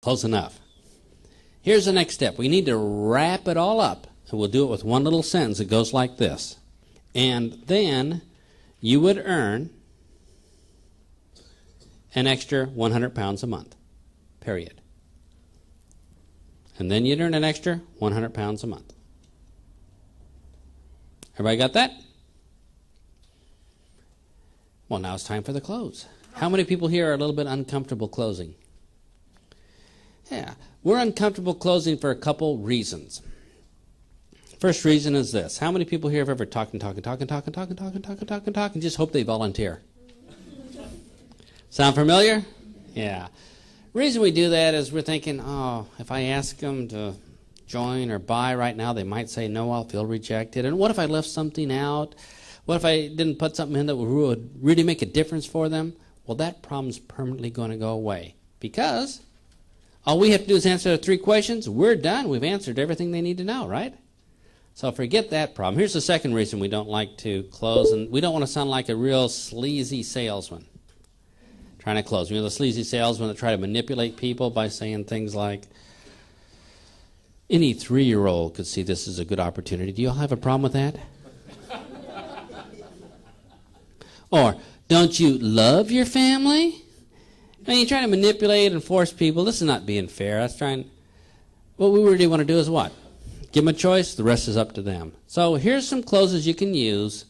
Close enough. Here's the next step. We need to wrap it all up, and we'll do it with one little sentence that goes like this. And then you would earn an extra 100 pounds a month, period. And then you'd earn an extra 100 pounds a month. Everybody got that? Well, now it's time for the close. How many people here are a little bit uncomfortable closing? Yeah, we're uncomfortable closing for a couple reasons. First reason is this. How many people here have ever talked and just hope they volunteer? Sound familiar? Yeah. The reason we do that is we're thinking, oh, if I ask them to join or buy right now, they might say no, I'll feel rejected. And what if I left something out? What if I didn't put something in that would really make a difference for them? Well, that problem's permanently going to go away because all we have to do is answer the 3 questions. We're done. We've answered everything they need to know, right? So forget that problem. Here's the second reason we don't like to close, and we don't want to sound like a real sleazy salesman trying to close. You know, the sleazy salesmen that try to manipulate people by saying things like, any 3-year-old could see this as a good opportunity. Do you all have a problem with that? Or, don't you love your family? I mean, you try to manipulate and force people. This is not being fair. That's trying. What we really want to do is what? Give them a choice. The rest is up to them. So here's some closes you can use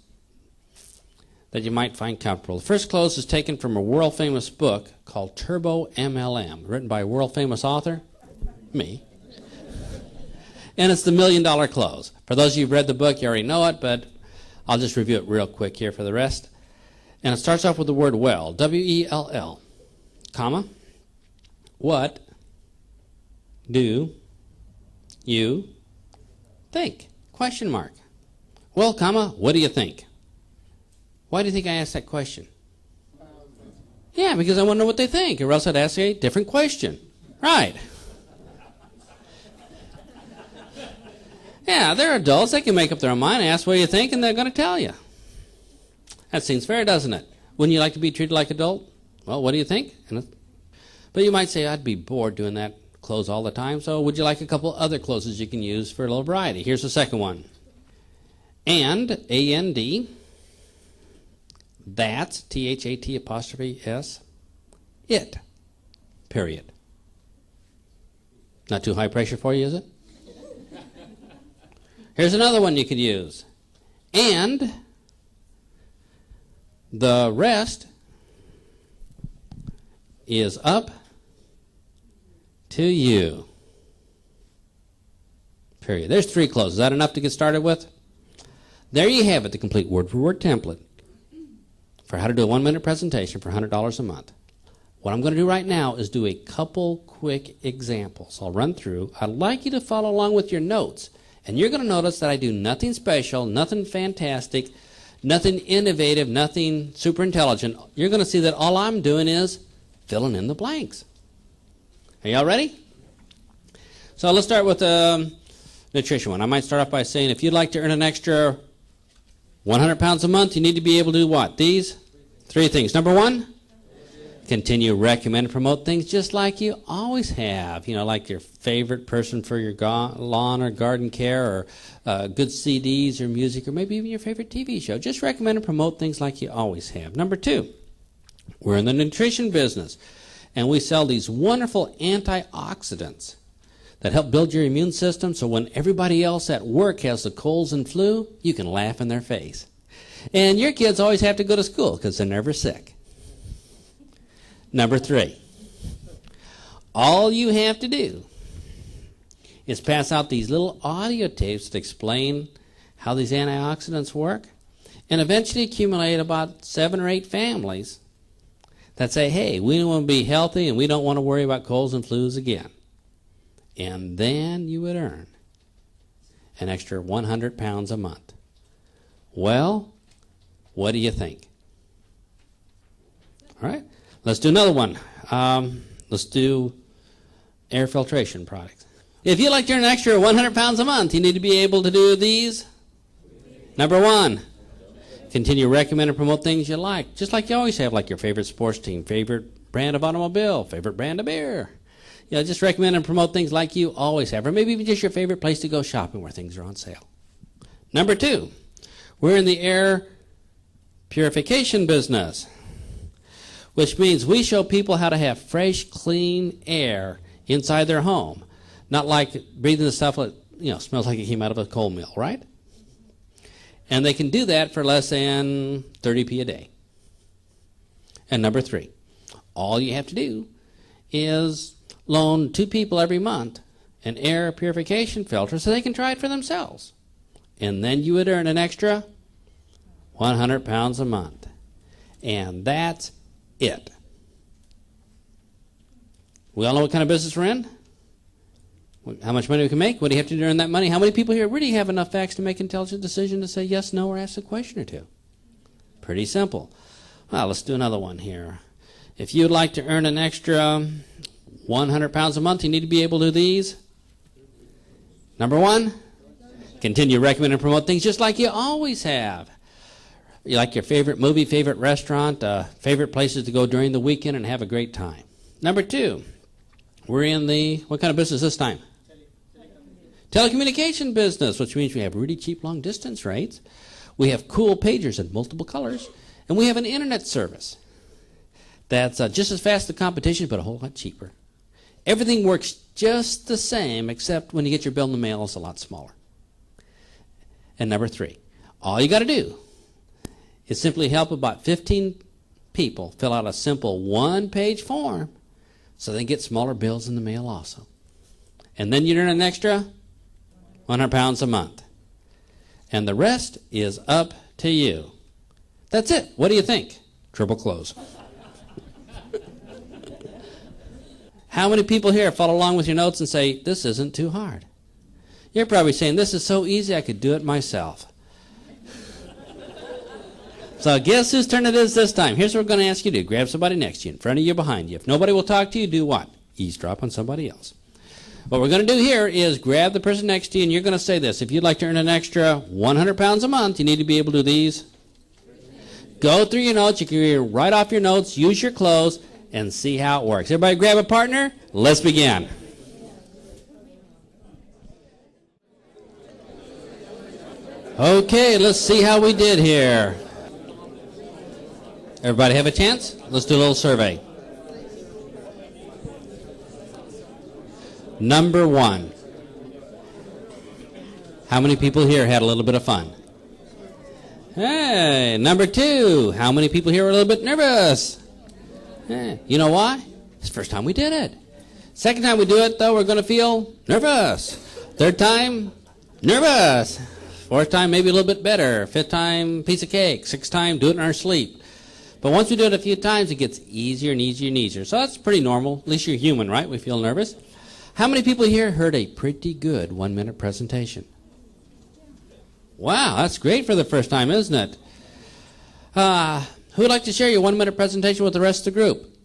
that you might find comfortable. The first close is taken from a world-famous book called Turbo MLM, written by a world-famous author, me. And it's the $1 million close. For those of you who've read the book, you already know it, but I'll just review it real quick here for the rest. And it starts off with the word well, W-E-L-L, comma, what do you think? Question mark. Well, comma, what do you think? Why do you think I asked that question? Yeah, because I want to know what they think, or else I'd ask a different question. Right. Yeah, they're adults. They can make up their own mind, ask what you think, and they're going to tell you. That seems fair, doesn't it? Wouldn't you like to be treated like an adult? Well, what do you think? But you might say, I'd be bored doing that close all the time, so would you like a couple other closes you can use for a little variety? Here's the second one. And, A-N-D, that's, T-H-A-T apostrophe S, it, period. Not too high pressure for you, is it? Here's another one you could use. And the rest is up to you. Period. There's 3 closes. Is that enough to get started with? There you have it, the complete word-for-word template for how to do a 1-minute presentation for $100 a month. What I'm going to do right now is do a couple quick examples. I'll run through. I'd like you to follow along with your notes. And you're going to notice that I do nothing special, nothing fantastic, nothing innovative, nothing super intelligent. You're going to see that all I'm doing is filling in the blanks. Are y'all ready? So let's start with the nutrition one. I might start off by saying if you'd like to earn an extra 100 pounds a month, you need to be able to do what? These 3 things. Number 1, continue recommend and promote things just like you always have. You know, like your favorite person for your lawn or garden care, or good CDs or music, or maybe even your favorite TV show. Just recommend and promote things like you always have. Number 2, we're in the nutrition business, and we sell these wonderful antioxidants that help build your immune system so when everybody else at work has the colds and flu, you can laugh in their face. And your kids always have to go to school because they're never sick. Number 3, all you have to do is pass out these little audio tapes that explain how these antioxidants work and eventually accumulate about 7 or 8 families that say, hey, we want to be healthy and we don't want to worry about colds and flus again. And then you would earn an extra 100 pounds a month. Well, what do you think? All right. Let's do another one. Let's do air filtration products. If you'd like to earn an extra 100 pounds a month, you need to be able to do these. Number 1, continue to recommend and promote things you like, just like you always have, like your favorite sports team, favorite brand of automobile, favorite brand of beer. just recommend and promote things like you always have, or maybe even just your favorite place to go shopping where things are on sale. Number 2, we're in the air purification business, which means we show people how to have fresh, clean air inside their home, not like breathing the stuff that smells like it came out of a coal mill, right? And they can do that for less than 30p a day. And number 3, all you have to do is loan 2 people every month an air purification filter so they can try it for themselves. And then you would earn an extra 100 pounds a month. And that's it. We all know what kind of business we're in? How much money we can make? What do you have to do to earn that money? How many people here really have enough facts to make an intelligent decision to say yes, no, or ask a question or two? Pretty simple. Well, let's do another one here. If you'd like to earn an extra 100 pounds a month, you need to be able to do these. Number 1, continue to recommend and promote things just like you always have. You like your favorite movie, favorite restaurant, favorite places to go during the weekend and have a great time. Number 2, we're in the, what kind of business this time? Telecommunication business, which means we have really cheap long distance rates. We have cool pagers in multiple colors. And we have an internet service that's just as fast as the competition, but a whole lot cheaper. Everything works just the same, except when you get your bill in the mail, it's a lot smaller. And number 3, all you got to do is simply help about 15 people fill out a simple 1-page form so they get smaller bills in the mail also. And then you earn an extra 100 pounds a month. And the rest is up to you. That's it. What do you think? Triple close. How many people here follow along with your notes and say, this isn't too hard? You're probably saying, this is so easy I could do it myself. So guess whose turn it is this time? Here's what we're going to ask you to do. Grab somebody next to you, in front of you, behind you. If nobody will talk to you, do what? Eavesdrop on somebody else. What we're going to do here is grab the person next to you, and you're going to say this. If you'd like to earn an extra 100 pounds a month, you need to be able to do these. Go through your notes. You can write off your notes, use your clothes, and see how it works. Everybody grab a partner. Let's begin. Okay, let's see how we did here. Everybody have a chance? Let's do a little survey. Number 1. How many people here had a little bit of fun? Hey, number 2. How many people here were a little bit nervous? Hey, you know why? It's the first time we did it. Second time we do it, though, we're going to feel nervous. Third time, nervous. Fourth time, maybe a little bit better. Fifth time, piece of cake. Sixth time, do it in our sleep. But once we do it a few times, it gets easier and easier and easier. So that's pretty normal. At least you're human, right? We feel nervous. How many people here heard a pretty good 1-minute presentation? Wow, that's great for the first time, isn't it? Who would like to share your 1-minute presentation with the rest of the group?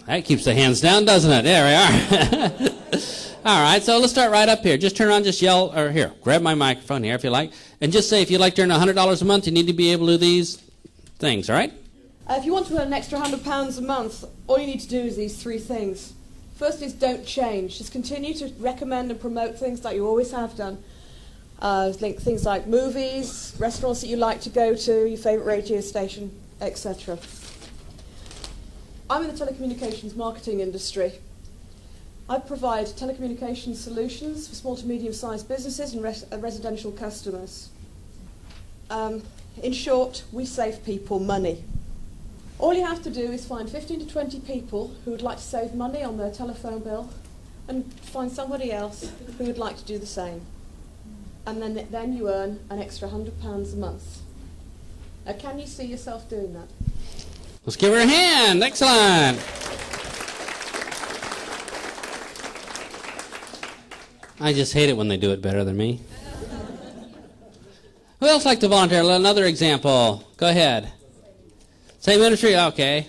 That keeps the hands down, doesn't it? There we are. All right, so let's start right up here. Just turn around, just yell, or here, grab my microphone here if you like, and just say if you'd like to earn $100 a month, you need to be able to do these things, all right? If you want to earn an extra £100 a month, all you need to do is these 3 things. First is don't change. Just continue to recommend and promote things like you always have done. Things like movies, restaurants that you like to go to, your favourite radio station, etc. I'm in the telecommunications marketing industry. I provide telecommunications solutions for small to medium-sized businesses and residential customers. In short, we save people money. All you have to do is find 15 to 20 people who would like to save money on their telephone bill and find somebody else who would like to do the same. And then you earn an extra £100 a month. Now, can you see yourself doing that? Let's give her a hand. Excellent. I just hate it when they do it better than me. Who else like to volunteer? Another example. Go ahead. Same industry? Okay.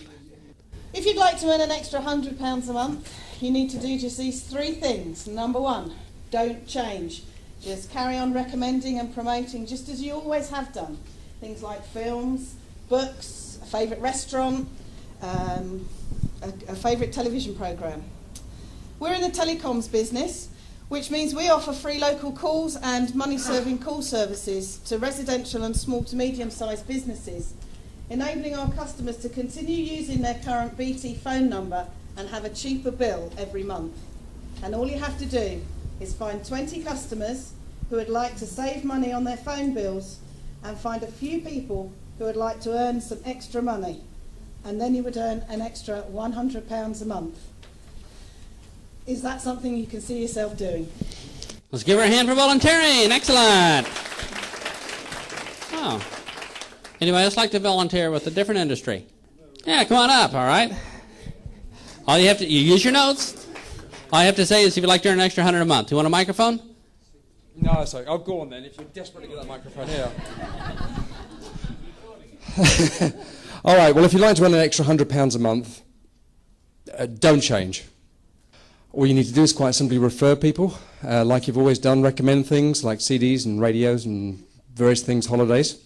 If you'd like to earn an extra £100 a month, you need to do just these 3 things. Number 1, don't change. Just carry on recommending and promoting just as you always have done. Things like films, books, a favourite restaurant, a favourite television programme. We're in the telecoms business, which means we offer free local calls and money-serving call services to residential and small to medium-sized businesses, enabling our customers to continue using their current BT phone number and have a cheaper bill every month. And all you have to do is find 20 customers who would like to save money on their phone bills and find a few people who would like to earn some extra money. And then you would earn an extra £100 a month. Is that something you can see yourself doing? Let's give her a hand for volunteering. Excellent. Oh. Anybody else like to volunteer with a different industry? Yeah, come on up, all right? All you have to, you use your notes. All you have to say is if you'd like to earn an extra 100 a month. You want a microphone? No, sorry. I'll go on then if you're desperate to get that microphone here. All right, well, if you'd like to earn an extra £100 a month, don't change. All you need to do is quite simply refer people, like you've always done, recommend things like CDs and radios and various things, holidays.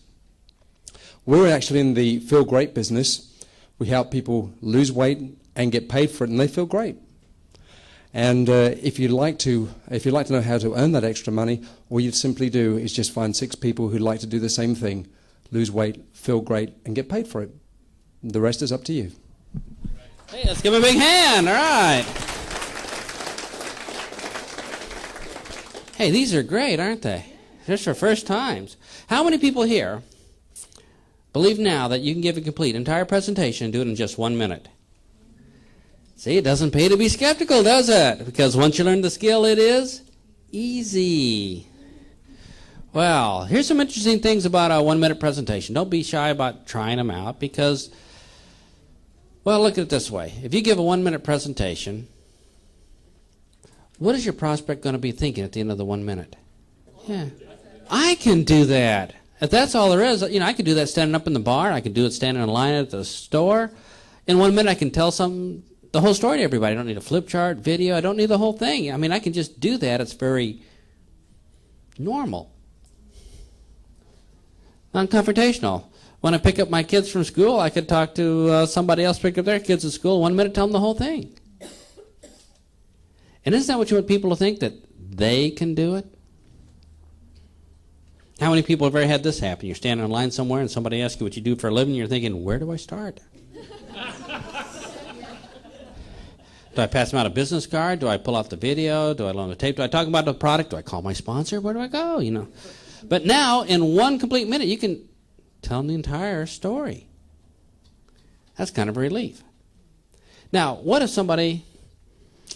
We're actually in the feel great business. We help people lose weight and get paid for it, and they feel great. And if you'd like to know how to earn that extra money, all you'd simply do is just find 6 people who'd like to do the same thing, lose weight, feel great, and get paid for it. The rest is up to you. Hey, let's give him a big hand. All right. Hey, these are great, aren't they? Just for first times. How many people here believe now that you can give a complete entire presentation and do it in just 1 minute? See, it doesn't pay to be skeptical, does it? Because once you learn the skill, it is easy. Well, here's some interesting things about a 1 minute presentation. Don't be shy about trying them out because, well, look at it this way. If you give a 1 minute presentation, what is your prospect going to be thinking at the end of the 1 minute? Yeah, I can do that. If that's all there is, I could do that standing up in the bar. I could do it standing in line at the store. In 1 minute, I can tell the whole story to everybody. I don't need a flip chart, video. I don't need the whole thing. I mean, I can just do that. It's very normal. Non-confrontational. When I pick up my kids from school, I could talk to somebody else pick up their kids at school. 1 minute, tell them the whole thing. And isn't that what you want people to think, that they can do it? How many people have ever had this happen? You're standing in line somewhere and somebody asks you what you do for a living, and you're thinking, where do I start? Do I pass them out a business card? Do I pull out the video? Do I loan the tape? Do I talk about the product? Do I call my sponsor? Where do I go? But now, in 1 complete minute, you can tell them the entire story. That's kind of a relief. Now, what if somebody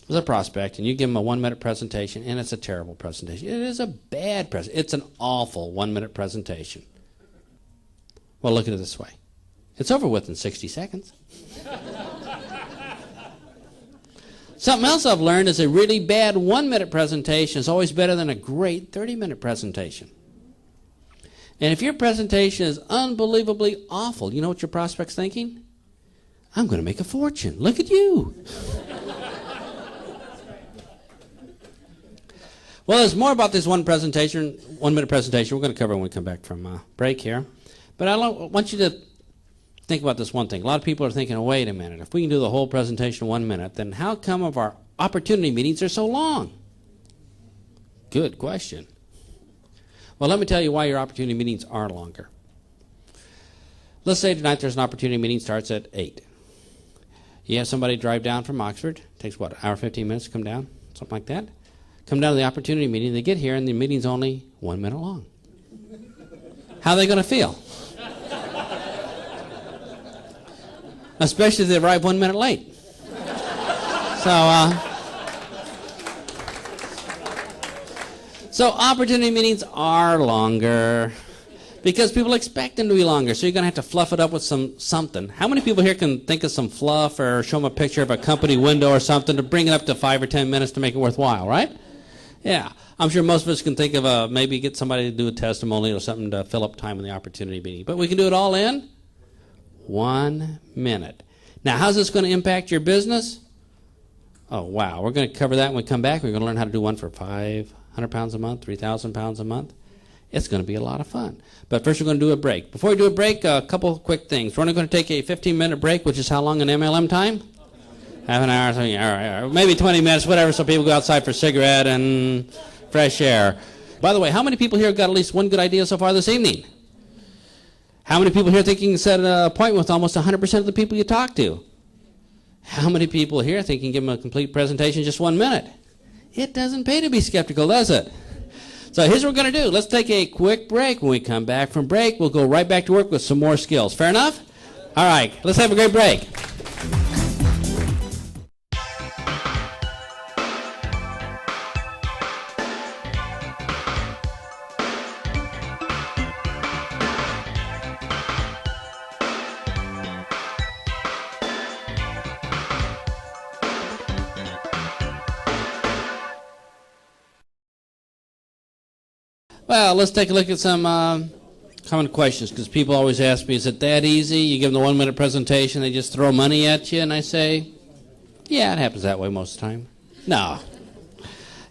was a prospect and you give them a 1 minute presentation and it's a terrible presentation? It is a bad presentation. It's an awful 1 minute presentation. Well, look at it this way. It's over with in 60 seconds. Something else I've learned is a really bad 1 minute presentation is always better than a great 30-minute presentation. And if your presentation is unbelievably awful, you know what your prospect's thinking? I'm going to make a fortune. Look at you. Well, there's more about this 1 minute presentation. We're going to cover when we come back from break here. But I want you to think about this one thing. A lot of people are thinking, wait a minute, if we can do the whole presentation in 1 minute, then how come our opportunity meetings are so long? Good question. Well, let me tell you why your opportunity meetings are longer. Let's say tonight there's an opportunity meeting, starts at 8. You have somebody drive down from Oxford. It takes, an hour, 15 minutes to come down? Something like that. Come down to the opportunity meeting. They get here, and the meeting's only 1 minute long. How are they going to feel? Especially if they arrive 1 minute late. So opportunity meetings are longer because people expect them to be longer. So you're going to have to fluff it up with something. How many people here can think of some fluff or show them a picture of a company window or something to bring it up to 5 or 10 minutes to make it worthwhile, right? Yeah. I'm sure most of us can think of maybe get somebody to do a testimonial or something to fill up time in the opportunity meeting. But we can do it all in 1 minute. Now, how's this going to impact your business? Oh, wow. We're going to cover that when we come back. We're going to learn how to do one for £500 a month, £3,000 a month. It's going to be a lot of fun. But first, we're going to do a break. Before we do a break, a couple quick things. We're only going to take a 15-minute break, which is how long in MLM time? Half an hour, something, all right, maybe 20 minutes, whatever, so people go outside for a cigarette and fresh air. By the way, how many people here have got at least one good idea so far this evening? How many people here think you can set an appointment with almost 100% of the people you talk to? How many people here think you can give them a complete presentation in just 1 minute? It doesn't pay to be skeptical, does it? So here's what we're going to do. Let's take a quick break. When we come back from break, we'll go right back to work with some more skills. Fair enough? All right, let's have a great break. Well, let's take a look at some common questions, because people always ask me, is it that easy? You give them the 1 minute presentation, they just throw money at you, and I say, yeah, it happens that way most of the time. No.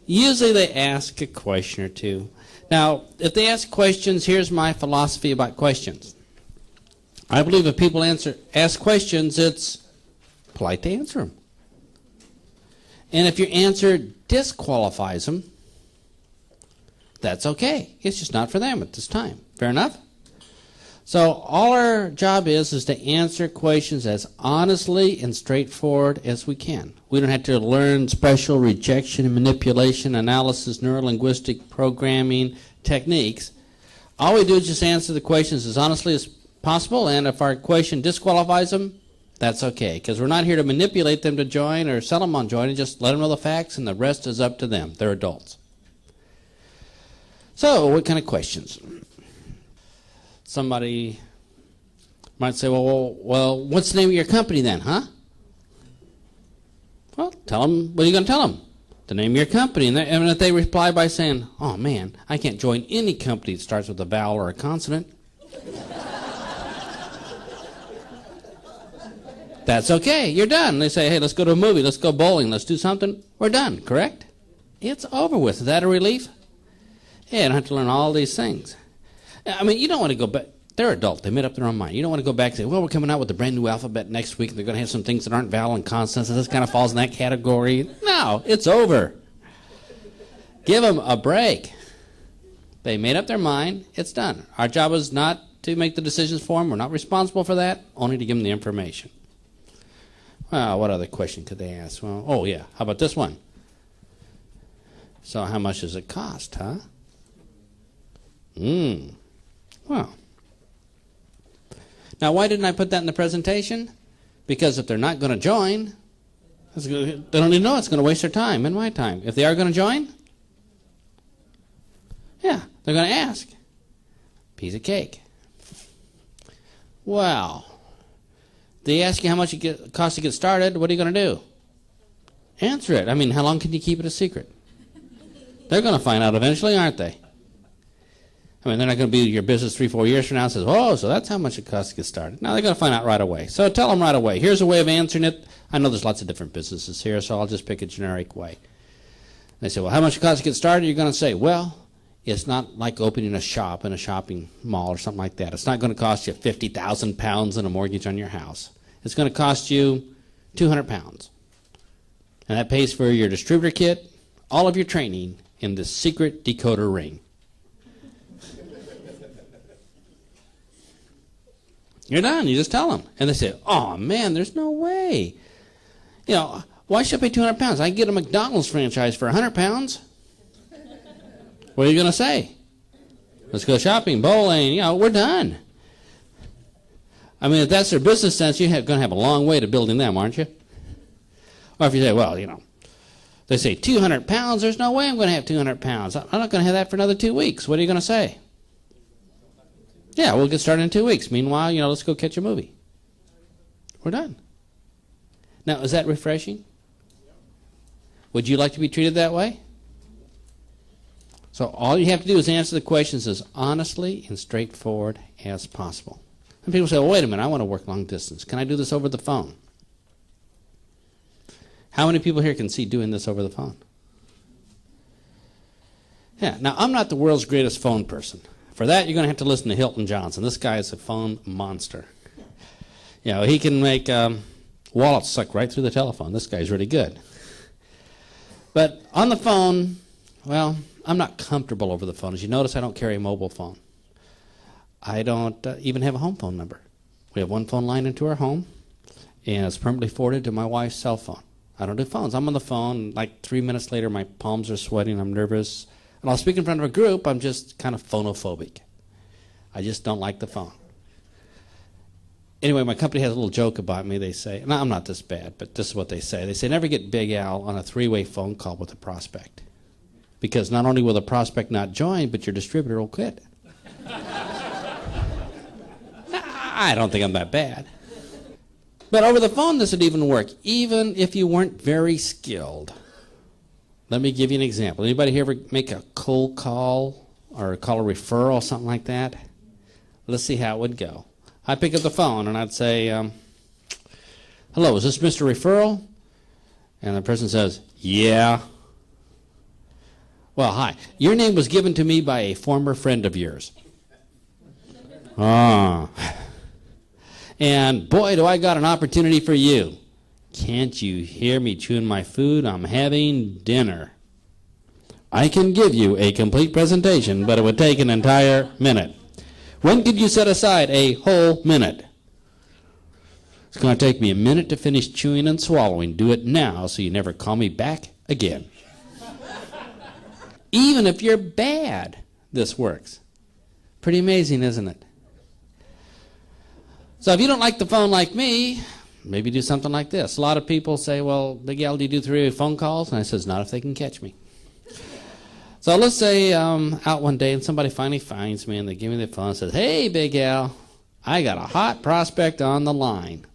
Usually they ask a question or two. Now, if they ask questions, here's my philosophy about questions. I believe if people ask questions, it's polite to answer them. And if your answer disqualifies them, that's okay. It's just not for them at this time. Fair enough? So all our job is to answer questions as honestly and straightforward as we can. We don't have to learn special rejection and manipulation, analysis, neurolinguistic programming techniques. All we do is just answer the questions as honestly as possible, and if our question disqualifies them, that's okay, because we're not here to manipulate them to join or sell them on joining. Just let them know the facts, and the rest is up to them. They're adults. So, what kind of questions? Somebody might say, well, what's the name of your company then, huh? Well, tell them, what are you going to tell them? The name of your company. And if they reply by saying, oh man, I can't join any company that starts with a vowel or a consonant, that's okay, you're done. They say, hey, let's go to a movie, let's go bowling, let's do something. We're done, correct? It's over with. Is that a relief? Yeah, I don't have to learn all these things. I mean, you don't want to go back. They're adult. They made up their own mind. You don't want to go back and say, well, we're coming out with a brand new alphabet next week, and they're going to have some things that aren't vowel and consonants, and this kind of falls in that category. No, it's over. Give them a break. They made up their mind. It's done. Our job is not to make the decisions for them. We're not responsible for that, only to give them the information. Well, what other question could they ask? Well, oh, yeah. How about this one? So how much does it cost, huh? Well. Now, why didn't I put that in the presentation? Because if they're not going to join, they don't even know it's going to waste their time and my time. If they are going to join, yeah, they're going to ask. Piece of cake. Well, they ask you how much it costs to get started. What are you going to do? Answer it. I mean, how long can you keep it a secret? They're going to find out eventually, aren't they? I mean, they're not going to be your business 3-4 years from now and says, oh, so that's how much it costs to get started. No, they're going to find out right away. So tell them right away. Here's a way of answering it. I know there's lots of different businesses here, so I'll just pick a generic way. They say, well, how much it costs to get started? You're going to say, well, it's not like opening a shop in a shopping mall or something like that. It's not going to cost you 50,000 pounds and a mortgage on your house. It's going to cost you 200 pounds. And that pays for your distributor kit, all of your training in the secret decoder ring. You're done. You just tell them. And they say, oh, man, there's no way. You know, why should I pay 200 pounds? I can get a McDonald's franchise for 100 pounds. What are you going to say? Let's go shopping, bowling. You know, we're done. I mean, if that's their business sense, you're going to have a long way to building them, aren't you? Or if you say, well, you know, they say 200 pounds, there's no way I'm going to have 200 pounds. I'm not going to have that for another 2 weeks. What are you going to say? Yeah, we'll get started in 2 weeks. Meanwhile, you know, let's go catch a movie. We're done. Now, is that refreshing? Would you like to be treated that way? So all you have to do is answer the questions as honestly and straightforward as possible. And people say, well, wait a minute, I want to work long distance. Can I do this over the phone? How many people here can see doing this over the phone? Yeah, now I'm not the world's greatest phone person. For that, you're going to have to listen to Hilton Johnson. This guy is a phone monster. You know, he can make wallet sucked right through the telephone. This guy's really good. But on the phone, well, I'm not comfortable over the phone. As you notice, I don't carry a mobile phone. I don't even have a home phone number. We have one phone line into our home, and it's permanently forwarded to my wife's cell phone. I don't do phones. I'm on the phone, like 3 minutes later, my palms are sweating, I'm nervous. And I'll speak in front of a group, I'm just kind of phonophobic. I just don't like the phone. Anyway, my company has a little joke about me. They say, and I'm not this bad, but this is what they say. They say, never get Big Al on a three-way phone call with a prospect. Because not only will the prospect not join, but your distributor will quit. I don't think I'm that bad. But over the phone, this would even work, even if you weren't very skilled. Let me give you an example. Anybody here ever make a cold call or call a referral, something like that? Let's see how it would go. I'd pick up the phone and I'd say, hello, is this Mr. Referral? And the person says, yeah. Well, hi. Your name was given to me by a former friend of yours. Ah. And boy, do I got an opportunity for you. Can't you hear me chewing my food? I'm having dinner. I can give you a complete presentation, but it would take an entire minute. When could you set aside a whole minute? It's going to take me a minute to finish chewing and swallowing. Do it now so you never call me back again. Even if you're bad, this works. Pretty amazing, isn't it? So if you don't like the phone like me, maybe do something like this. A lot of people say, well, Big Al, do you do 3-way phone calls? And I says, not if they can catch me. So let's say I'm out one day and somebody finally finds me and they give me the phone and says, hey, Big Al, I got a hot prospect on the line.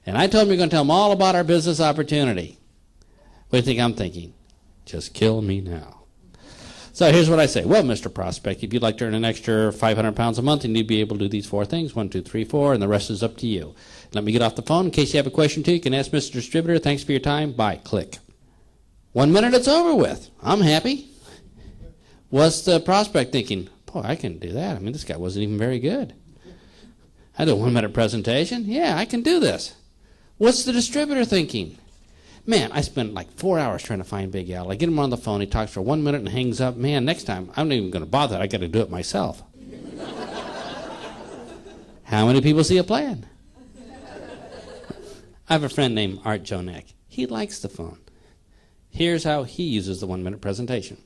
And I told him you're going to tell him all about our business opportunity. What do you think I'm thinking? Just kill me now. So here's what I say. Well, Mr. Prospect, if you'd like to earn an extra 500 pounds a month, you need to be able to do these 4 things, 1, 2, 3, 4, and the rest is up to you. Let me get off the phone. In case you have a question, too, you can ask Mr. Distributor. Thanks for your time. Bye. Click. 1 minute, it's over with. I'm happy. What's the prospect thinking? Boy, I can do that. I mean, this guy wasn't even very good. I do a 1 minute presentation. Yeah, I can do this. What's the distributor thinking? Man, I spent like 4 hours trying to find Big Al. I get him on the phone. He talks for 1 minute and hangs up. Man, next time, I'm not even going to bother. I got to do it myself. How many people see a plan? I have a friend named Art Jonek. He likes the phone. Here's how he uses the 1 minute presentation.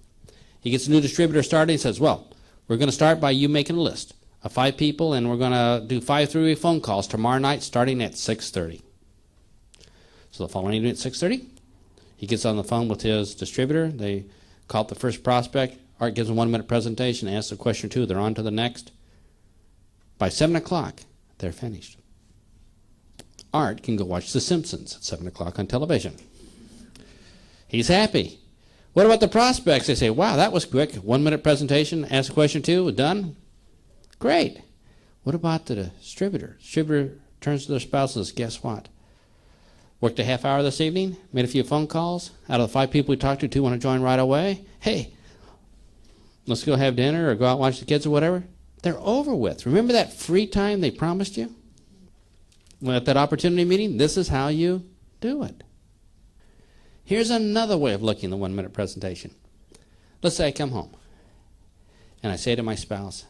He gets a new distributor started. He says, well, we're going to start by you making a list of 5 people, and we're going to do 5 3-way phone calls tomorrow night starting at 6:30. So the following evening at 6:30, he gets on the phone with his distributor. They call up the first prospect. Art gives a 1 minute presentation, asks a question or two. They're on to the next. By 7 o'clock, they're finished. Art can go watch The Simpsons at 7 o'clock on television. He's happy. What about the prospects? They say, wow, that was quick. 1 minute presentation, ask a question or two, done. Great. What about the distributor? Distributor turns to their spouse and says, guess what? Worked a half hour this evening, made a few phone calls. Out of the 5 people we talked to, 2 want to join right away. Hey, let's go have dinner or go out and watch the kids or whatever. They're over with. Remember that free time they promised you? Well, at that opportunity meeting, this is how you do it. Here's another way of looking at the 1 minute presentation. Let's say I come home and I say to my spouse,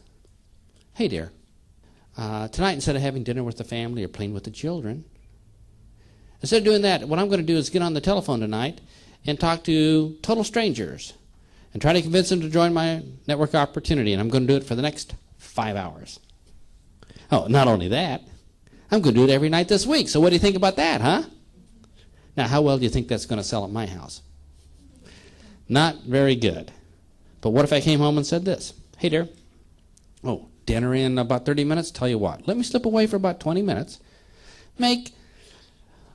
hey dear, tonight instead of having dinner with the family or playing with the children, instead of doing that, what I'm going to do is get on the telephone tonight and talk to total strangers and try to convince them to join my network opportunity, and I'm going to do it for the next 5 hours. Oh, not only that, I'm going to do it every night this week. So what do you think about that, huh? Now, how well do you think that's going to sell at my house? Not very good. But what if I came home and said this? Hey, dear, oh, dinner in about 30 minutes? Tell you what, let me slip away for about 20 minutes, make,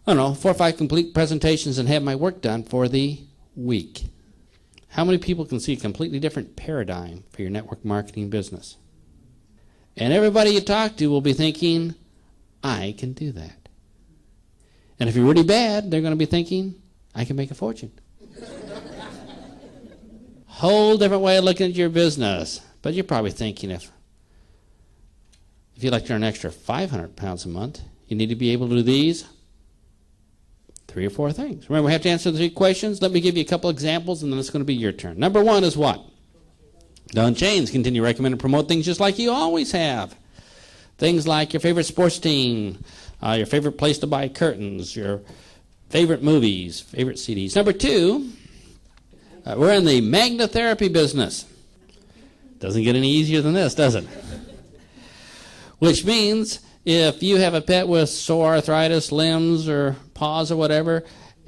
I don't know, 4 or 5 complete presentations and have my work done for the week. How many people can see a completely different paradigm for your network marketing business? And everybody you talk to will be thinking, I can do that. And if you're really bad, they're going to be thinking, I can make a fortune. Whole different way of looking at your business. But you're probably thinking, if you'd like to earn an extra 500 pounds a month, you need to be able to do these 3 or 4 things. Remember, we have to answer the 3 questions. Let me give you a couple examples, and then it's going to be your turn. Number 1 is what? Don't change. Continue to recommend and promote things just like you always have. Things like your favorite sports team, your favorite place to buy curtains, your favorite movies, favorite CDs. Number 2, we're in the magnetherapy business. Doesn't get any easier than this, does it? Which means if you have a pet with sore arthritis, limbs, or paws or whatever,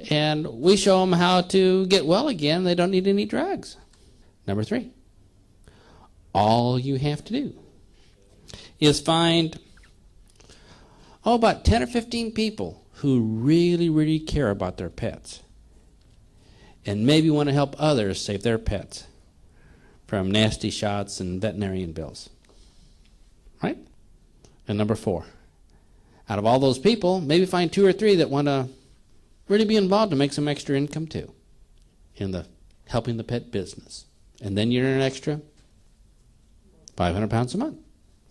and we show them how to get well again, they don't need any drugs. Number 3, all you have to do is find, about 10 or 15 people who really, really care about their pets and maybe want to help others save their pets from nasty shots and veterinarian bills. Right? And number 4, out of all those people, maybe find 2 or 3 that want to really be involved and make some extra income too in the helping the pet business. And then you earn an extra 500 pounds a month.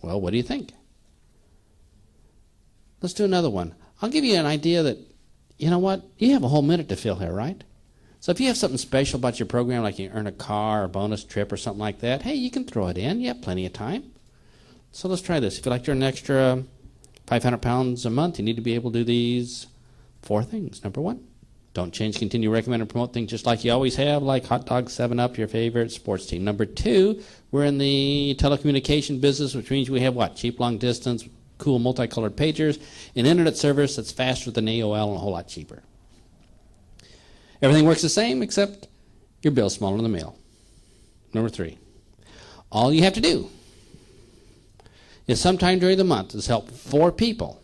Well, what do you think? Let's do another one. I'll give you an idea that, you know what, you have a whole minute to fill here, right? So if you have something special about your program, like you earn a car or a bonus trip or something like that, hey, you can throw it in. You have plenty of time. So let's try this. If you'd like to earn an extra 500 pounds a month, you need to be able to do these 4 things. Number 1, don't change, continue, recommend, and promote things just like you always have, like hot dogs, 7-Up, your favorite sports team. Number 2, we're in the telecommunication business, which means we have what? Cheap, long distance, cool, multicolored pagers, an internet service that's faster than AOL and a whole lot cheaper. Everything works the same except your bill's smaller in the mail. Number 3, all you have to do is sometime during the month is help 4 people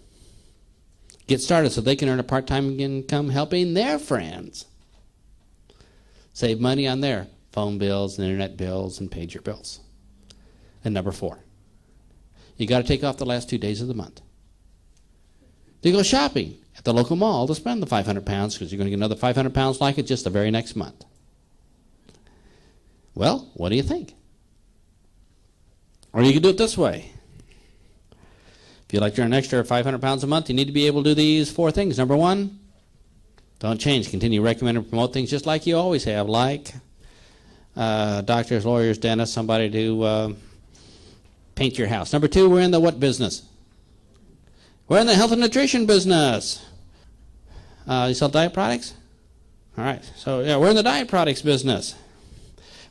get started so they can earn a part-time income helping their friends save money on their phone bills and internet bills and pager bills. And number 4, you got to take off the last 2 days of the month. You go shopping at the local mall to spend the 500 pounds because you're going to get another 500 pounds like it just the very next month. Well, what do you think? Or you can do it this way. If you'd like to earn an extra 500 pounds a month, you need to be able to do these 4 things. Number 1, don't change. Continue to recommend and promote things just like you always have, like doctors, lawyers, dentists, somebody to paint your house. Number 2, we're in the what business? We're in the health and nutrition business. You sell diet products? All right. So, yeah, we're in the diet products business.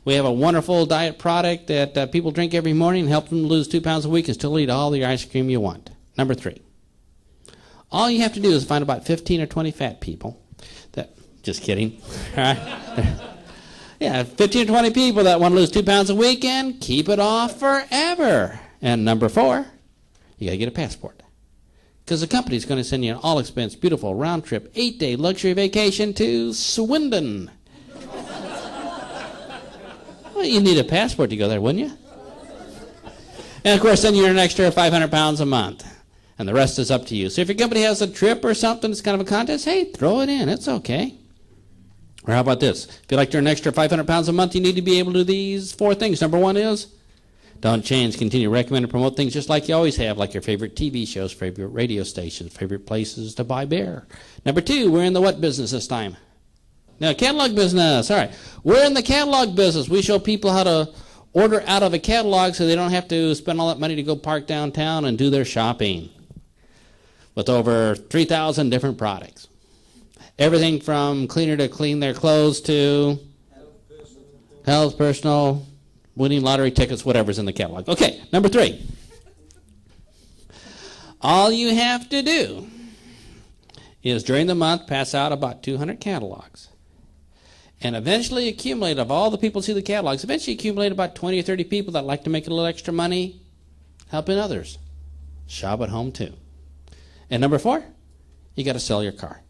We have a wonderful diet product that people drink every morning and help them lose 2 pounds a week and still eat all the ice cream you want. Number 3, all you have to do is find about 15 or 20 fat people that, just kidding. All right. Yeah, 15 or 20 people that want to lose 2 pounds a week and keep it off forever. And number 4, you got to get a passport. Because the company's going to send you an all-expense, beautiful, round-trip, 8-day luxury vacation to Swindon. Well, you need a passport to go there, wouldn't you? And, of course, then you're an extra 500 pounds a month. And the rest is up to you. So if your company has a trip or something, it's kind of a contest, hey, throw it in. It's okay. Or how about this? If you'd like to earn an extra 500 pounds a month, you need to be able to do these 4 things. Number 1 is don't change. Continue to recommend and promote things just like you always have, like your favorite TV shows, favorite radio stations, favorite places to buy beer. Number 2, we're in the what business this time? Now, catalog business. All right. We're in the catalog business. We show people how to order out of a catalog so they don't have to spend all that money to go park downtown and do their shopping with over 3,000 different products. Everything from cleaner to clean their clothes to health, personal, winning lottery tickets, whatever's in the catalog. Okay, number 3. All you have to do is during the month pass out about 200 catalogs. And eventually accumulate, of all the people who see the catalogs, eventually accumulate about 20 or 30 people that like to make a little extra money helping others. Shop at home too. And number 4, you got to sell your car.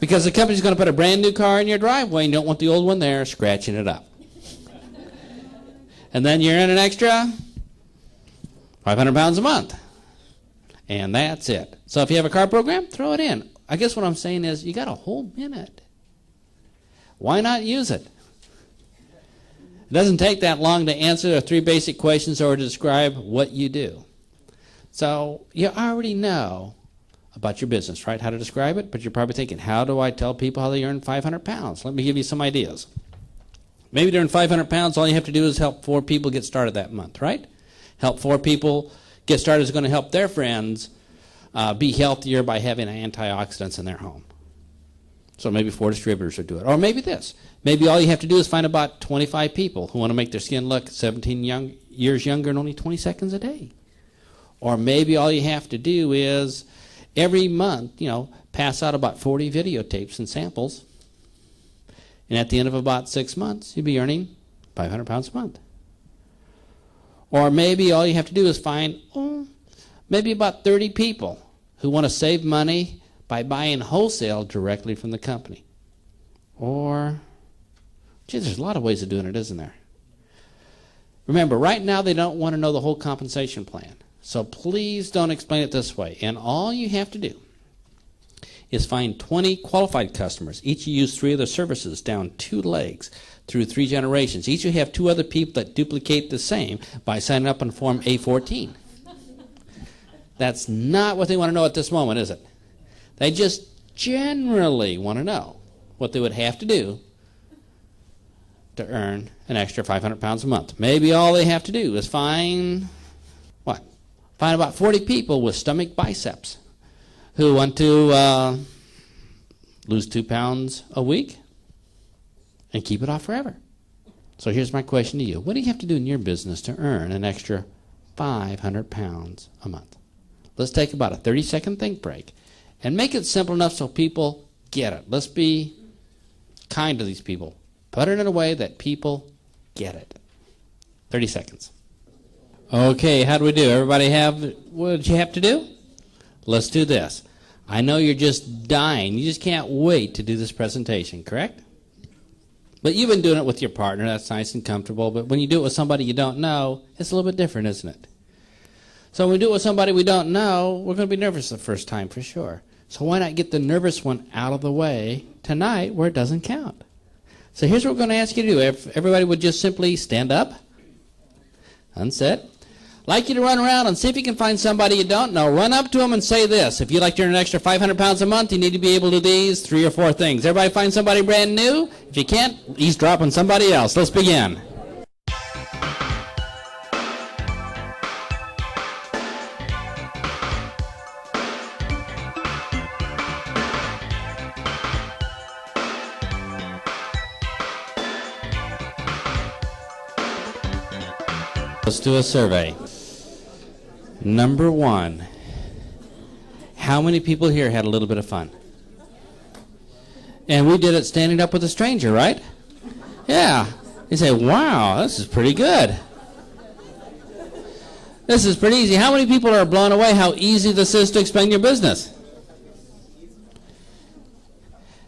Because the company's going to put a brand new car in your driveway and you don't want the old one there scratching it up. And then you're in an extra 500 pounds a month. And that's it. So if you have a car program, throw it in. I guess what I'm saying is you got a whole minute. Why not use it? It doesn't take that long to answer the 3 basic questions or to describe what you do. So you already know about your business, right? How to describe it, but you're probably thinking, how do I tell people how they earn 500 pounds? Let me give you some ideas. Maybe to earn 500 pounds, all you have to do is help 4 people get started that month, right? Help 4 people get started is going to help their friends be healthier by having antioxidants in their home. So maybe 4 distributors would do it. Or maybe this. Maybe all you have to do is find about 25 people who want to make their skin look 17 years younger in only 20 seconds a day. Or maybe all you have to do is every month, pass out about 40 videotapes and samples. And at the end of about 6 months, you'll be earning 500 pounds a month. Or maybe all you have to do is find maybe about 30 people who want to save money by buying wholesale directly from the company. Or, there's a lot of ways of doing it, isn't there? Remember, right now they don't want to know the whole compensation plan. So please don't explain it this way. And all you have to do is find 20 qualified customers. Each use 3 of their services down 2 legs through 3 generations. Each will have 2 other people that duplicate the same by signing up on Form A14. That's not what they want to know at this moment, is it? They just generally want to know what they would have to do to earn an extra 500 pounds a month. Maybe all they have to do is find about 40 people with stomach biceps who want to lose 2 pounds a week and keep it off forever. So here's my question to you. What do you have to do in your business to earn an extra 500 pounds a month? Let's take about a 30-second think break and make it simple enough so people get it. Let's be kind to these people. Put it in a way that people get it. 30 seconds. Okay, how do we do? Everybody have what you have to do? Let's do this. I know you're just dying. You just can't wait to do this presentation, correct? But you've been doing it with your partner. That's nice and comfortable. But when you do it with somebody you don't know, it's a little bit different, isn't it? So when we do it with somebody we don't know, we're going to be nervous the first time for sure. So why not get the nervous one out of the way tonight where it doesn't count? So here's what we're going to ask you to do. If everybody would just simply stand up, unsit. I'd like you to run around and see if you can find somebody you don't know. Run up to them and say this. If you'd like to earn an extra 500 pounds a month, you need to be able to do these 3 or 4 things. Everybody find somebody brand new? If you can't, eavesdrop on somebody else. Let's begin. Let's do a survey. Number 1, how many people here had a little bit of fun? And we did it standing up with a stranger, right? Yeah. You say, wow, this is pretty good. This is pretty easy. How many people are blown away how easy this is to explain your business?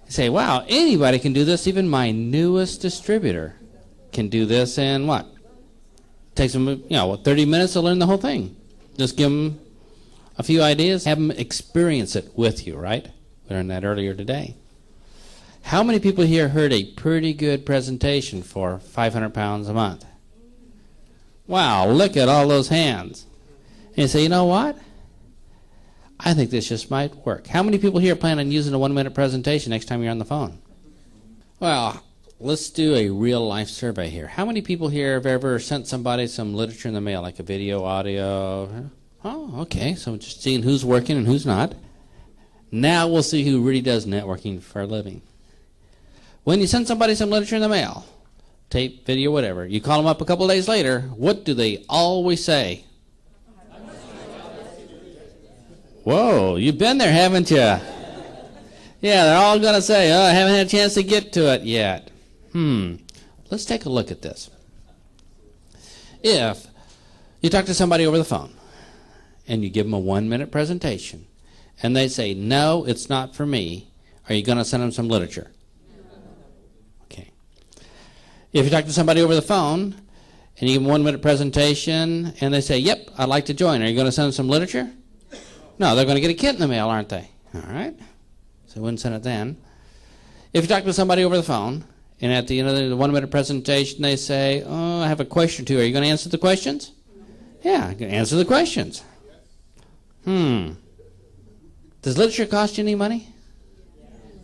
You say, wow, anybody can do this. Even my newest distributor can do this in what? Takes them, 30 minutes to learn the whole thing. Just give them a few ideas, have them experience it with you, right? We learned that earlier today. How many people here heard a pretty good presentation for 500 pounds a month? Wow, look at all those hands. And you say, you know what? I think this just might work. How many people here plan on using a 1-minute presentation next time you're on the phone? Well, let's do a real-life survey here. How many people here have ever sent somebody some literature in the mail, like a video, audio? Oh, okay, so just seeing who's working and who's not. Now we'll see who really does networking for a living. When you send somebody some literature in the mail, tape, video, whatever, you call them up a couple of days later, what do they always say? Whoa, you've been there, haven't you? Yeah, they're all going to say, oh, I haven't had a chance to get to it yet. Let's take a look at this. If you talk to somebody over the phone and you give them a 1-minute presentation and they say, no, it's not for me, are you going to send them some literature? Okay. If you talk to somebody over the phone and you give them a 1-minute presentation and they say, yep, I'd like to join, are you going to send them some literature? No, they're going to get a kit in the mail, aren't they? All right. So I wouldn't send it then. If you talk to somebody over the phone and at the end of the 1-minute presentation, they say, oh, I have a question or two. Are you going to answer the questions? Yeah, I'm going to answer the questions. Does literature cost you any money?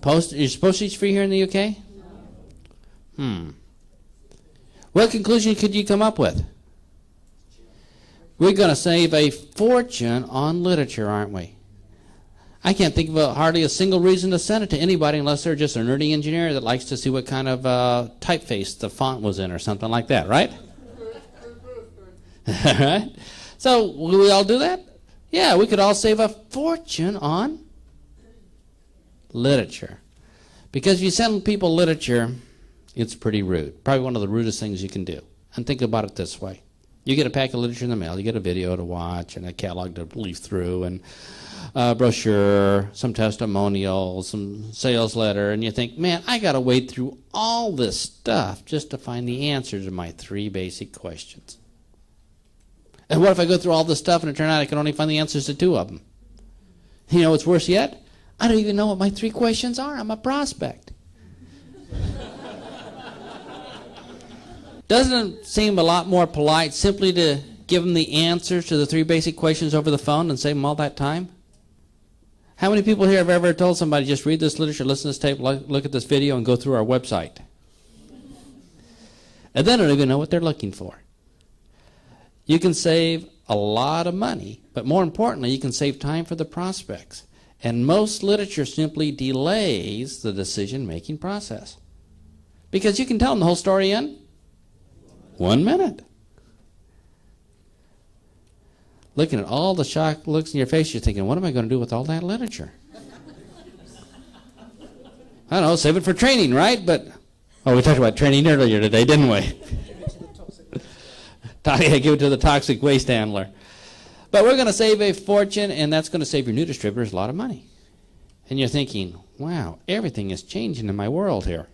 Is postage free here in the UK? What conclusion could you come up with? We're going to save a fortune on literature, aren't we? I can't think of hardly a single reason to send it to anybody unless they're just a nerdy engineer that likes to see what kind of typeface the font was in or something like that, right? Right? So, will we all do that? Yeah, we could all save a fortune on literature. Because if you send people literature, it's pretty rude. Probably one of the rudest things you can do. And think about it this way. You get a pack of literature in the mail, you get a video to watch, and a catalog to leaf through, and a brochure, some testimonials, some sales letter, and you think, man, I got to wade through all this stuff just to find the answer to my 3 basic questions. And what if I go through all this stuff and it turns out I can only find the answers to 2 of them? You know what's worse yet? I don't even know what my 3 questions are. I'm a prospect. Doesn't it seem a lot more polite simply to give them the answers to the 3 basic questions over the phone and save them all that time? How many people here have ever told somebody, just read this literature, listen to this tape, look at this video, and go through our website? And they don't even know what they're looking for. You can save a lot of money, but more importantly, you can save time for the prospects. And most literature simply delays the decision-making process. Because you can tell them the whole story in 1 minute. Looking at all the shocked looks in your face, you're thinking, what am I going to do with all that literature? I don't know, save it for training, right? But, we talked about training earlier today, didn't we? Give it to the toxic waste handler. But we're going to save a fortune, and that's going to save your new distributors a lot of money. And you're thinking, wow, everything is changing in my world here.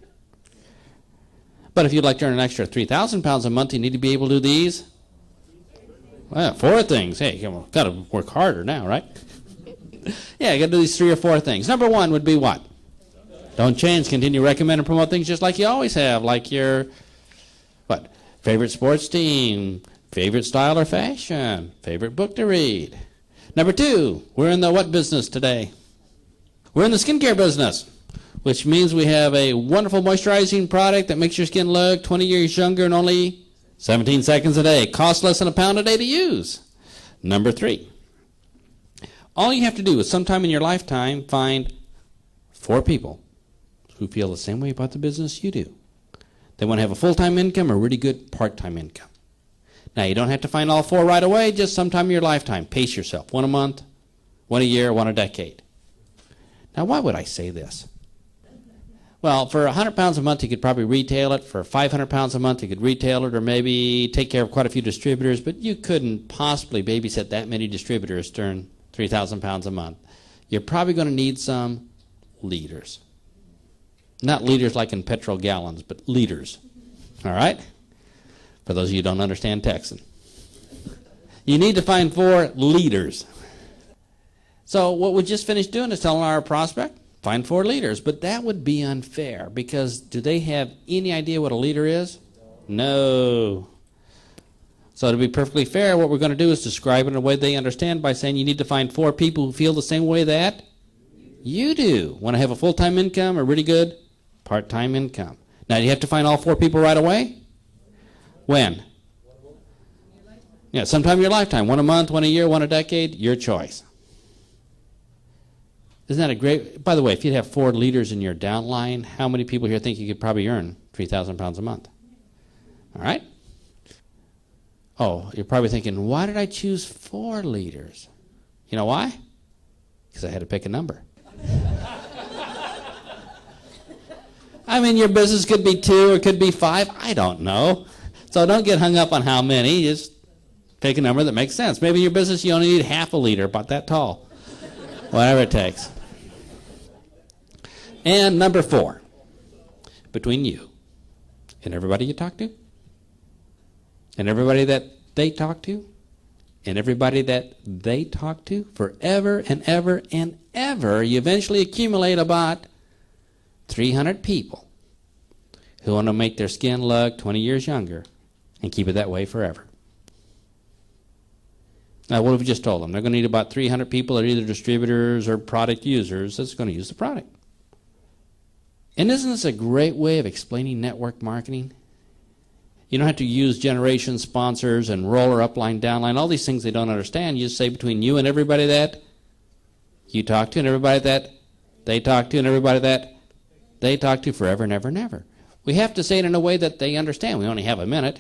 But if you'd like to earn an extra 3,000 pounds a month, you need to be able to do these. Well, 4 things. Hey, you've got to work harder now, right? Yeah, you got to do these 3 or 4 things. Number 1 would be what? Don't change. Continue, recommend, and promote things just like you always have, like your, favorite sports team, favorite style or fashion, favorite book to read. Number 2, we're in the what business today? We're in the skincare business, which means we have a wonderful moisturizing product that makes your skin look 20 years younger in only 17 seconds a day. Costs less than £1 a day to use. Number 3, all you have to do is sometime in your lifetime find 4 people who feel the same way about the business you do. They want to have a full-time income or really good part-time income. Now, you don't have to find all 4 right away, just sometime in your lifetime. Pace yourself. 1 a month, 1 a year, 1 a decade. Now, why would I say this? Well, for 100 pounds a month, you could probably retail it. For 500 pounds a month, you could retail it or maybe take care of quite a few distributors, but you couldn't possibly babysit that many distributors to earn 3,000 pounds a month. You're probably going to need some leaders. Not leaders like in petrol gallons, but leaders. All right? For those of you who don't understand Texan. You need to find 4 leaders. So what we just finished doing is telling our prospect, find 4 leaders. But that would be unfair because do they have any idea what a leader is? No. So to be perfectly fair, what we're going to do is describe it in a way they understand by saying you need to find 4 people who feel the same way that you do. Want to have a full-time income or really good part-time income. Now, do you have to find all 4 people right away? When? Yeah, sometime in your lifetime. 1 a month, 1 a year, 1 a decade, your choice. Isn't that a great... By the way, if you have 4 leaders in your downline, how many people here think you could probably earn 3,000 pounds a month? All right? Oh, you're probably thinking, why did I choose 4 leaders? You know why? Because I had to pick a number. I mean, your business could be 2 or it could be 5. I don't know. So don't get hung up on how many. Just pick a number that makes sense. Maybe in your business you only need half a leader, about that tall. Whatever it takes. And number 4, between you and everybody you talk to, and everybody that they talk to, and everybody that they talk to, forever and ever and ever, you eventually accumulate about 300 people who want to make their skin look 20 years younger and keep it that way forever. Now, what have we just told them? They're going to need about 300 people that are either distributors or product users that's going to use the product. And isn't this a great way of explaining network marketing? You don't have to use generation sponsors and roller, upline, downline, all these things they don't understand. You just say between you and everybody that you talk to and everybody that they talk to and everybody that they talk to forever and ever and ever. We have to say it in a way that they understand. We only have a minute.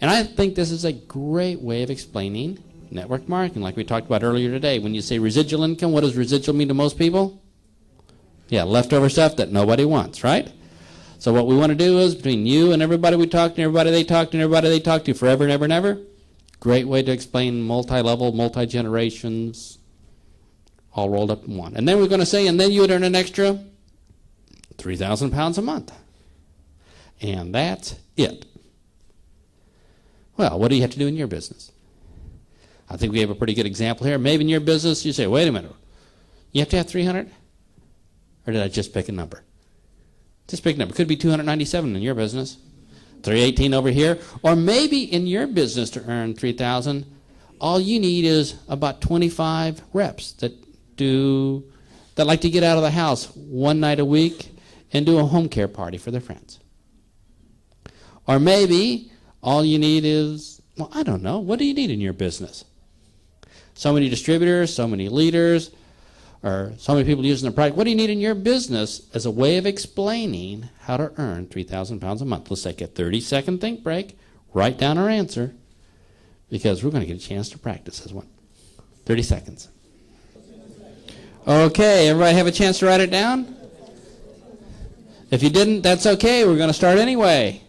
And I think this is a great way of explaining network marketing, like we talked about earlier today. When you say residual income, what does residual mean to most people? Yeah, leftover stuff that nobody wants, right? So what we want to do is between you and everybody we talk to, and everybody they talk to, and everybody they talk to forever and ever and ever. Great way to explain multi-level, multi-generations, all rolled up in one. And then we're going to say, and then you would earn an extra 3,000 pounds a month. And that's it. Well, what do you have to do in your business? I think we have a pretty good example here. Maybe in your business you say, wait a minute, you have to have 300? Or did I just pick a number? Just pick a number. Could be 297 in your business, 318 over here. Or maybe in your business to earn 3,000, all you need is about 25 reps that like to get out of the house one night a week and do a home care party for their friends. Or maybe all you need is, well, I don't know, what do you need in your business? So many distributors, so many leaders, or so many people using the product. What do you need in your business as a way of explaining how to earn 3,000 pounds a month? Let's take a 30-second think break, write down our answer, because we're going to get a chance to practice this one. 30 seconds. Okay, everybody have a chance to write it down? If you didn't, that's okay. We're going to start anyway.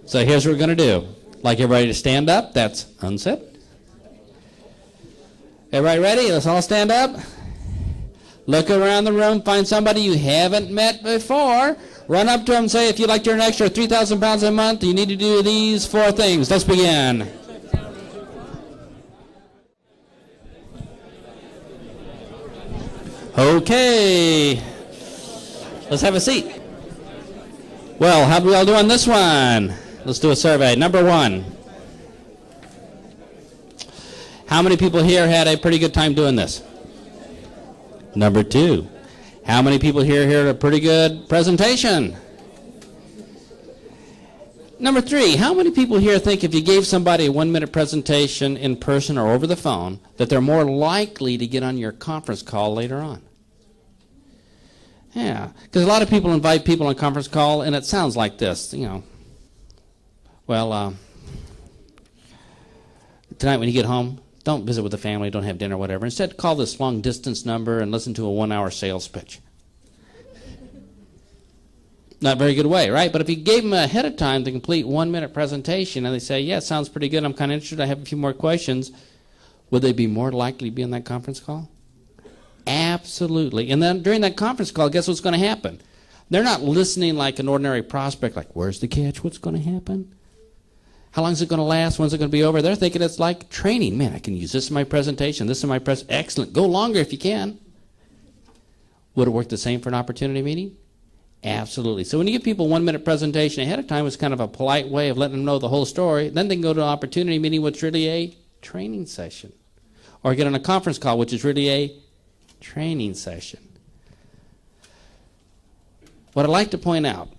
So here's what we're going to do. I'd like everybody to stand up. That's unset. Everybody ready? Let's all stand up. Look around the room, find somebody you haven't met before. Run up to them and say, if you'd like to earn an extra 3,000 pounds a month, you need to do these 4 things. Let's begin. Okay. Let's have a seat. Well, how do we all do on this one? Let's do a survey. Number 1. How many people here had a pretty good time doing this? Number 2. How many people here had a pretty good presentation? Number 3. How many people here think if you gave somebody a 1-minute presentation in person or over the phone, that they're more likely to get on your conference call later on? Yeah, because a lot of people invite people on a conference call, and it sounds like this, Well, tonight when you get home, don't visit with the family, don't have dinner, whatever. Instead, call this long-distance number and listen to a 1-hour sales pitch. Not a very good way, right? But if you gave them ahead of time the complete 1-minute presentation, and they say, yeah, it sounds pretty good, I'm kind of interested, I have a few more questions, would they be more likely to be on that conference call? Absolutely. And then during that conference call, guess what's going to happen? They're not listening like an ordinary prospect, like, where's the catch? What's going to happen? How long is it going to last? When's it going to be over? They're thinking it's like training. Man, I can use this in my presentation, this in my excellent. Go longer if you can. Would it work the same for an opportunity meeting? Absolutely. So when you give people a 1-minute presentation ahead of time, it's kind of a polite way of letting them know the whole story. Then they can go to an opportunity meeting, which is really a training session. Or get on a conference call, which is really a training session. What I'd like to point out,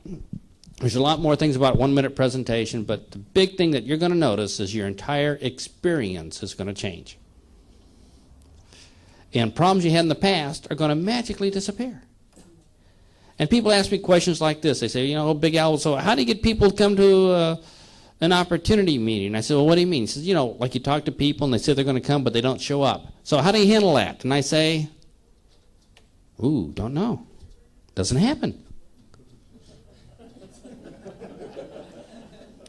there's a lot more things about 1-minute presentation, but the big thing that you're going to notice is your entire experience is going to change. And problems you had in the past are going to magically disappear. And people ask me questions like this. They say, Big Al, so how do you get people to come to an opportunity meeting? I said, well, what do you mean? He says, like you talk to people and they say they're going to come, but they don't show up. So how do you handle that? And I say, ooh, don't know. Doesn't happen.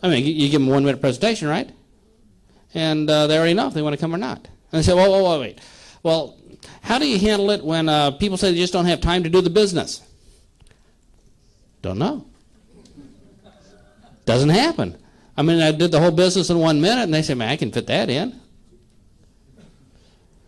I mean, you give them a 1-minute presentation, right? And they already know if they want to come or not. And I say, wait. Well, how do you handle it when people say they just don't have time to do the business? Don't know. Doesn't happen. I mean, I did the whole business in 1 minute, and they say, man, I can fit that in.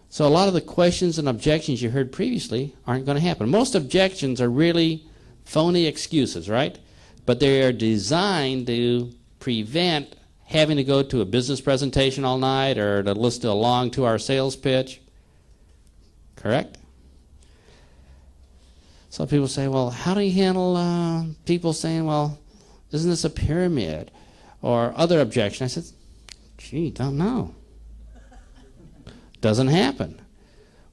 So a lot of the questions and objections you heard previously aren't going to happen. Most objections are really phony excuses, right? But they are designed to prevent having to go to a business presentation all night or to listen to a long 2-hour sales pitch. Correct? Some people say, well, how do you handle people saying, well, isn't this a pyramid? Or other objection. I said, gee, don't know. Doesn't happen.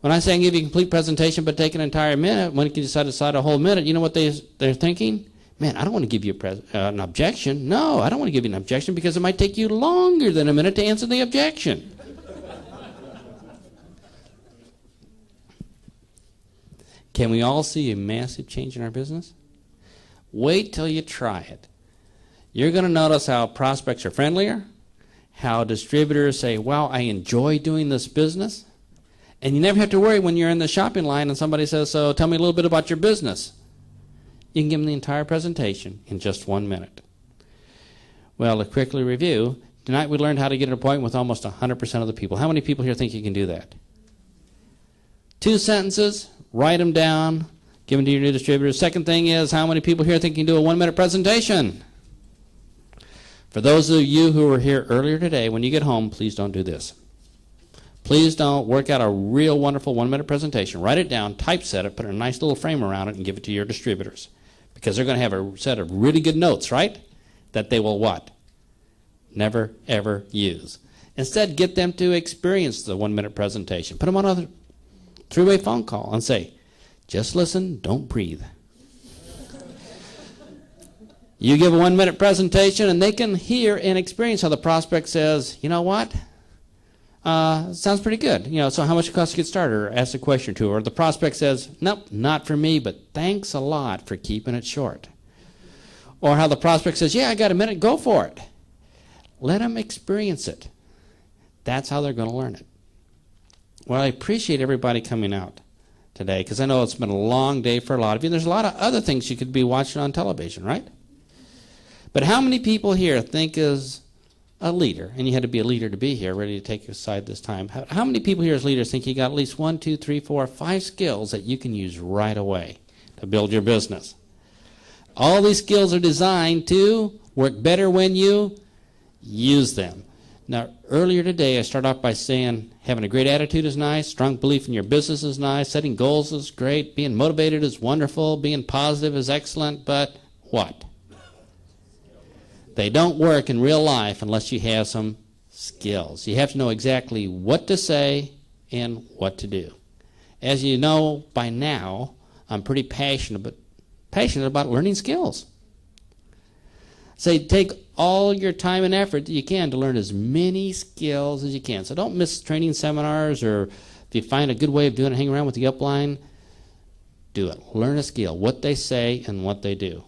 When I say I can give you a complete presentation but take an entire minute, when you can decide a whole minute, you know what they're thinking? Man, I don't want to give you an objection. No, I don't want to give you an objection because it might take you longer than a minute to answer the objection. Can we all see a massive change in our business? Wait till you try it. You're going to notice how prospects are friendlier, how distributors say, wow, I enjoy doing this business. And you never have to worry when you're in the shopping line and somebody says, so tell me a little bit about your business. You can give them the entire presentation in just 1 minute. Well, to quickly review, tonight we learned how to get an appointment with almost 100% of the people. How many people here think you can do that? 2 sentences, write them down, give them to your new distributor. Second thing is, how many people here think you can do a 1-minute presentation? For those of you who were here earlier today, when you get home, please don't do this. Please don't work out a real wonderful 1-minute presentation. Write it down, typeset it, put a nice little frame around it, and give it to your distributors. Because they're going to have a set of really good notes, right? That they will what? Never, ever use. Instead, get them to experience the 1-minute presentation. Put them on a 3-way phone call and say, just listen, don't breathe. You give a 1-minute presentation, and they can hear and experience how the prospect says, you know what? Sounds pretty good. You know, so how much it costs to get started? Or ask a question or two. Or the prospect says, nope, not for me, but thanks a lot for keeping it short. Or how the prospect says, yeah, I got a minute, go for it. Let them experience it. That's how they're going to learn it. Well, I appreciate everybody coming out today because I know it's been a long day for a lot of you. There's a lot of other things you could be watching on television, right? But how many people here think as a leader, and you had to be a leader to be here, ready to take your side this time. How many people here as leaders think you got at least 1, 2, 3, 4, 5 skills that you can use right away to build your business? All these skills are designed to work better when you use them. Now, earlier today, I started off by saying having a great attitude is nice, strong belief in your business is nice, setting goals is great, being motivated is wonderful, being positive is excellent, but what? They don't work in real life unless you have some skills. You have to know exactly what to say and what to do. As you know by now, I'm pretty passionate about learning skills. Say take all your time and effort that you can to learn as many skills as you can. So don't miss training seminars, or if you find a good way of doing it, hang around with the upline, do it. Learn a skill, what they say and what they do.